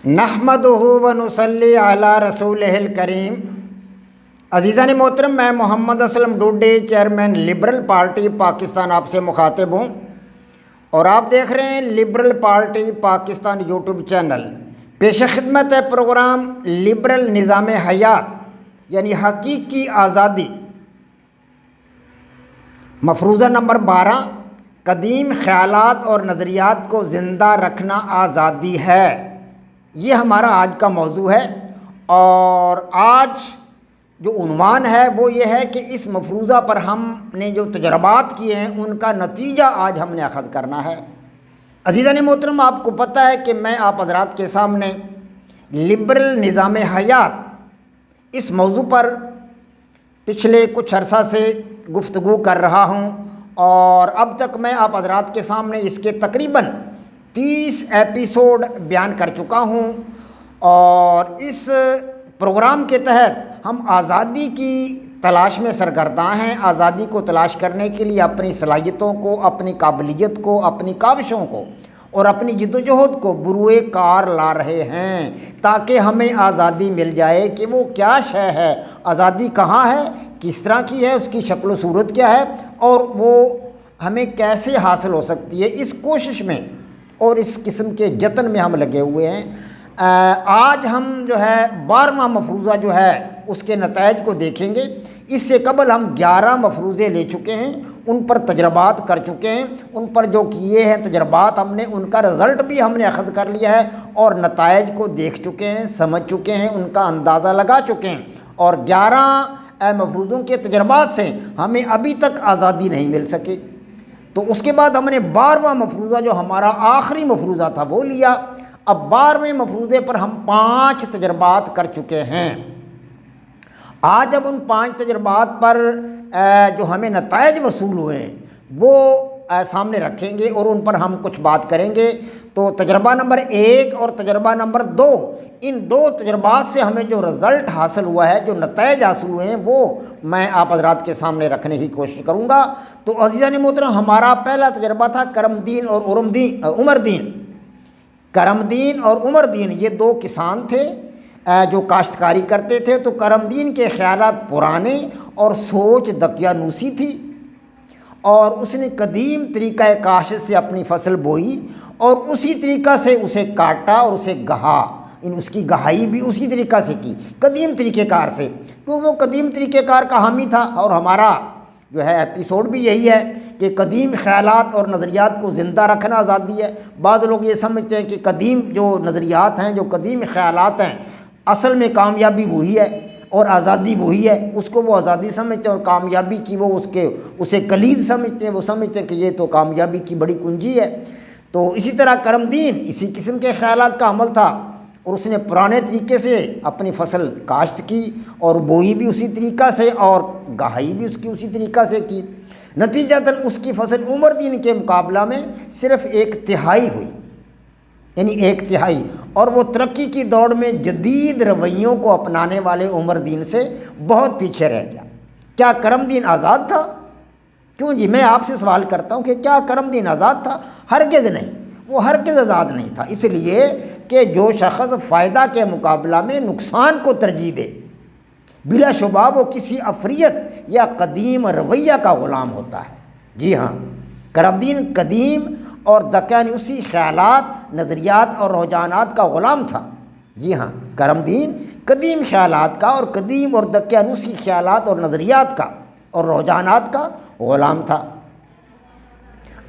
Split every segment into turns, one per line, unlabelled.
نحمدہ و نصلی علی رسولہ الکریم۔ عزیزان محترم، میں Muhammad Aslam Dode, chairman liberal party Pakistan آپ سے مخاطب ہوں، اور آپ دیکھ رہے ہیں liberal party Pakistan YouTube channel. پیش خدمت ہے پروگرام لبرل نظام حیات یعنی حقیقی آزادی، مفروضہ نمبر 12، قدیم خیالات اور نظریات کو زندہ رکھنا آزادی ہے۔ یہ ہمارا آج کا موضوع ہے، اور آج جو عنوان ہے وہ یہ ہے کہ اس مفروضہ پر ہم نے جو تجربات کیے ہیں ان کا نتیجہ آج ہم نے اخذ کرنا ہے۔ عزیزان محترم، آپ کو پتہ ہے کہ میں آپ حضرات کے سامنے لبرل نظام حیات اس موضوع پر پچھلے کچھ عرصہ سے گفتگو کر رہا ہوں، اور اب تک میں آپ حضرات کے سامنے اس کے تقریباً 30 ایپیسوڈ بیان کر چکا ہوں، اور اس پروگرام کے تحت ہم آزادی کی تلاش میں سرگرداں ہیں۔ آزادی کو تلاش کرنے کے لیے اپنی صلاحیتوں کو، اپنی قابلیت کو، اپنی کاوشوں کو اور اپنی جدوجہد کو بروئے کار لا رہے ہیں، تاکہ ہمیں آزادی مل جائے کہ وہ کیا شے ہے، آزادی کہاں ہے، کس طرح کی ہے، اس کی شکل و صورت کیا ہے، اور وہ ہمیں کیسے حاصل ہو سکتی ہے۔ اس کوشش میں اور اس قسم کے جتن میں ہم لگے ہوئے ہیں۔ آج ہم جو ہے 12واں مفروضہ جو ہے اس کے نتائج کو دیکھیں گے۔ اس سے قبل ہم 11 مفروضے لے چکے ہیں، ان پر تجربات کر چکے ہیں، ان پر جو کیے ہیں تجربات ہم نے ان کا رزلٹ بھی ہم نے اخذ کر لیا ہے، اور نتائج کو دیکھ چکے ہیں، سمجھ چکے ہیں، ان کا اندازہ لگا چکے ہیں، اور 11 مفروضوں کے تجربات سے ہمیں ابھی تک آزادی نہیں مل سکی۔ تو اس کے بعد ہم نے 12واں مفروضہ جو ہمارا آخری مفروضہ تھا وہ لیا۔ اب 12ویں مفروضے پر ہم 5 تجربات کر چکے ہیں۔ آج اب ان 5 تجربات پر جو ہمیں نتائج وصول ہوئے ہیں وہ سامنے رکھیں گے، اور ان پر ہم کچھ بات کریں گے۔ تو تجربہ نمبر 1 اور تجربہ نمبر 2، ان 2 تجربات سے ہمیں جو رزلٹ حاصل ہوا ہے، جو نتائج حاصل ہوئے ہیں، وہ میں آپ حضرات کے سامنے رکھنے کی کوشش کروں گا۔ تو عزیزان محترم، ہمارا پہلا تجربہ تھا کرم دین اور عمر دین۔ کرم دین اور عمر دین یہ 2 کسان تھے جو کاشتکاری کرتے تھے۔ تو کرم دین کے خیالات پرانے اور سوچ دقیانوسی تھی، اور اس نے قدیم طریقہ کاشت سے اپنی فصل بوئی، اور اسی طریقہ سے اسے کاٹا اور اسے گہا، اس کی گہائی بھی اسی طریقہ سے کی، قدیم طریقہ کار سے، کیونکہ وہ قدیم طریقہ کار کا حامی تھا۔ اور ہمارا جو ہے ایپیسوڈ بھی یہی ہے کہ قدیم خیالات اور نظریات کو زندہ رکھنا آزادی ہے۔ بعض لوگ یہ سمجھتے ہیں کہ قدیم جو نظریات ہیں، جو قدیم خیالات ہیں، اصل میں کامیابی وہی ہے اور آزادی وہی ہے، اس کو وہ آزادی سمجھتے ہیں، اور کامیابی کی وہ اسے کلید سمجھتے ہیں۔ وہ سمجھتے ہیں کہ یہ تو کامیابی کی بڑی کنجی ہے۔ تو اسی طرح کرم دین اسی قسم کے خیالات کا عمل تھا، اور اس نے پرانے طریقے سے اپنی فصل کاشت کی، اور بوئی بھی اسی طریقہ سے، اور گہائی بھی اس کی اسی طریقہ سے کی۔ نتیجتاً اس کی فصل عمر دین کے مقابلہ میں صرف 1/3 ہوئی، یعنی 1/3، اور وہ ترقی کی دوڑ میں جدید رویوں کو اپنانے والے عمر دین سے بہت پیچھے رہ گیا۔ کیا کرم دین آزاد تھا؟ کیوں جی، میں آپ سے سوال کرتا ہوں کہ کیا کرم دین آزاد تھا؟ ہرگز نہیں، وہ ہرگز آزاد نہیں تھا، اس لیے کہ جو شخص فائدہ کے مقابلہ میں نقصان کو ترجیح دے، بلا شبہ وہ کسی افریت یا قدیم رویہ کا غلام ہوتا ہے۔ جی ہاں، کرم دین قدیم اور دقیانوسی خیالات، نظریات اور رجحانات کا غلام تھا۔ جی ہاں، کرم دین قدیم خیالات کا اور قدیم اور دقیانوسی خیالات اور نظریات کا اور رجحانات کا غلام تھا۔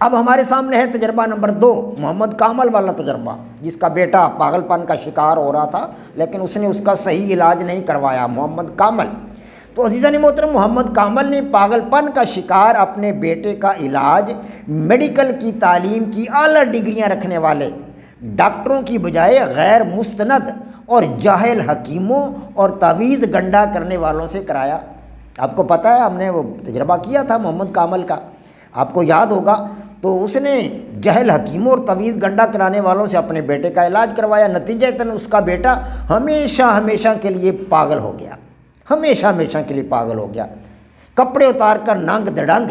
اب ہمارے سامنے ہے تجربہ نمبر 2، محمد کامل والا تجربہ، جس کا بیٹا پاگل پن کا شکار ہو رہا تھا، لیکن اس نے اس کا صحیح علاج نہیں کروایا، محمد کامل۔ تو عزیزان محترم، محمد کامل نے پاگل پن کا شکار اپنے بیٹے کا علاج میڈیکل کی تعلیم کی اعلیٰ ڈگریاں رکھنے والے ڈاکٹروں کی بجائے غیر مستند اور جاہل حکیموں اور تعویذ گنڈا کرنے والوں سے کرایا۔ آپ کو پتہ ہے، ہم نے وہ تجربہ کیا تھا محمد کامل کا، آپ کو یاد ہوگا۔ تو اس نے جہل حکیموں اور تعویذ گنڈا کرانے والوں سے اپنے بیٹے کا علاج کروایا۔ نتیجتاً اس کا بیٹا ہمیشہ کے لیے پاگل ہو گیا، ہمیشہ کے لیے پاگل ہو گیا۔ کپڑے اتار کر ننگ دڑنگ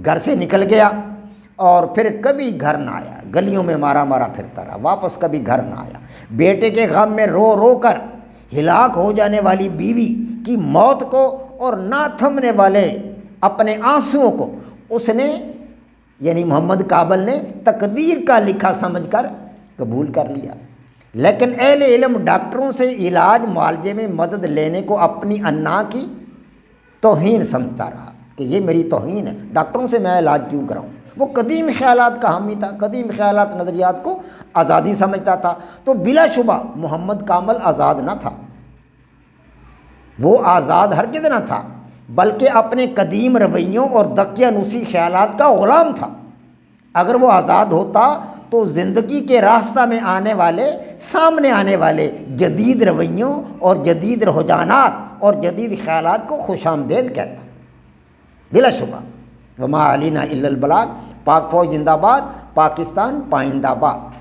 گھر سے نکل گیا، اور پھر کبھی گھر نہ آیا، گلیوں میں مارا پھرتا رہا، واپس کبھی گھر نہ آیا۔ بیٹے کے غم میں رو رو کر ہلاک ہو جانے والی بیوی کی موت کو اور نہ تھمنے والے اپنے آنسوؤں کو اس نے یعنی محمد کابل نے تقدیر کا لکھا سمجھ کر قبول کر لیا۔ لیکن اہل علم ڈاکٹروں سے علاج معالجے میں مدد لینے کو اپنی انا کی توہین سمجھتا رہا کہ یہ میری توہین ہے، ڈاکٹروں سے میں علاج کیوں کراؤں۔ وہ قدیم خیالات کا حامی تھا، قدیم خیالات نظریات کو آزادی سمجھتا تھا۔ تو بلا شبہ محمد کامل آزاد نہ تھا، وہ آزاد ہرگز نہ تھا، بلکہ اپنے قدیم رویوں اور دقیانوسی خیالات کا غلام تھا۔ اگر وہ آزاد ہوتا تو زندگی کے راستہ میں سامنے آنے والے جدید رویوں اور جدید رجحانات اور جدید خیالات کو خوش آمدید کہتا۔ بلا شبہ وما علینا الا البلاغ۔ پاک فوج زندہ باد، پاکستان پائندہ باد۔